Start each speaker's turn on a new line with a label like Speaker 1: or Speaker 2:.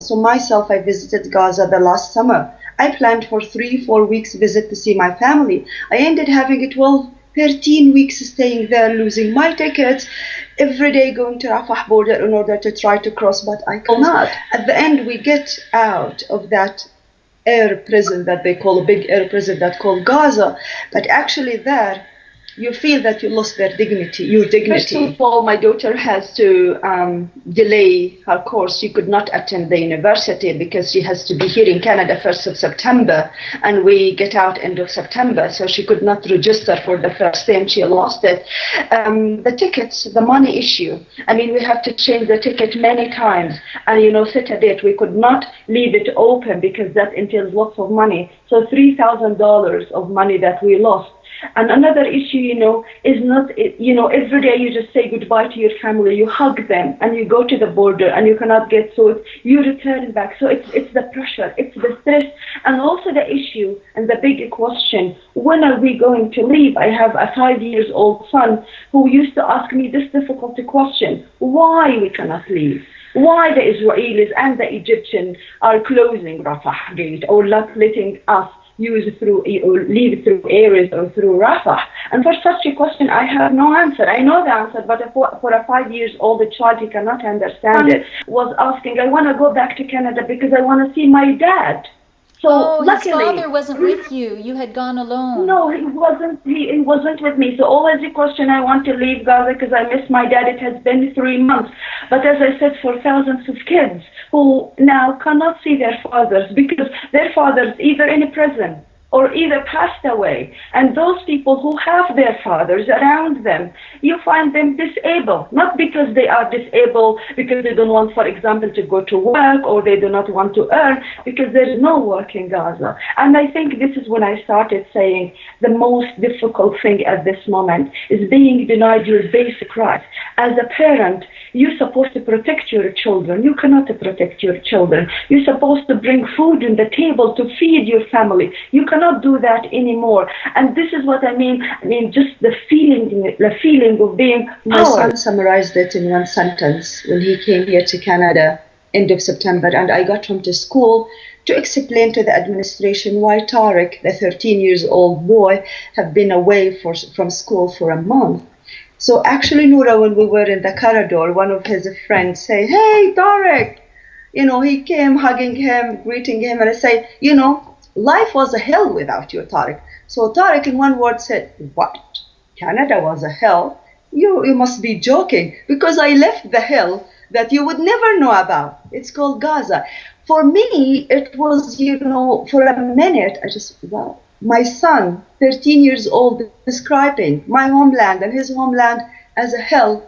Speaker 1: So myself, I visited Gaza the last summer. I planned for 3-4 weeks visit to see my family. I ended having a 12-13 weeks staying there, losing my tickets, every day going to Rafah border in order to try to cross, but I could not. At the end, we get out of that air prison that they call a big air prison that called Gaza, but actually there, you feel that you lost their dignity, your dignity. First of all, my daughter has to delay her course. She could not attend the university because she has to be here in Canada 1st of September, and we get out end of September, so she could not register for the first time. She lost it. The tickets, the money issue. I mean, we have to change the ticket many times, and set a date. We could not leave it open because that entails lots of money. So $3,000 of money that we lost. And another issue, is not, every day you just say goodbye to your family, you hug them, and you go to the border, and you cannot get so you return back. So it's the pressure, it's the stress, and also the issue and the big question: when are we going to leave? I have a 5-year-old son who used to ask me this difficult question: why we cannot leave? Why the Israelis and the Egyptians are closing Rafah gate or not letting us use through or leave through areas or through Rafah? And for such a question, I have no answer. I know the answer, but for a 5-year-old child, he cannot understand it. Was asking, I want to go back to Canada because I want to see my dad. So luckily,
Speaker 2: his father wasn't with you. You had gone alone.
Speaker 1: No, he wasn't. He wasn't with me. So always the question: I want to leave Gaza because I miss my dad. It has been 3 months. But as I said, for thousands of kids who now cannot see their fathers because their fathers either in a prison or either passed away, and those people who have their fathers around them, you find them disabled, not because they are disabled because they don't want, for example, to go to work, or they do not want to earn, because there is no work in Gaza. And I think this is when I started saying the most difficult thing at this moment is being denied your basic rights. As a parent, you're supposed to protect your children. You cannot protect your children. You're supposed to bring food on the table to feed your family. You cannot do that anymore. And this is what I mean. I mean, just the feeling of being powerless. My son summarized it in one sentence when he came here to Canada end of September, and I got him to school to explain to the administration why Tariq, the 13-year-old boy, have been away from school for a month. So actually, Nora, when we were in the corridor, one of his friends say, "Hey, Tariq," he came hugging him, greeting him, and I say, life was a hell without you, Tariq. So Tariq, in one word, said, "What? Canada was a hell? You must be joking, because I left the hell that you would never know about. It's called Gaza." For me, it was, for a minute, I just, wow. My son, 13 years old, describing my homeland and his homeland as a hell.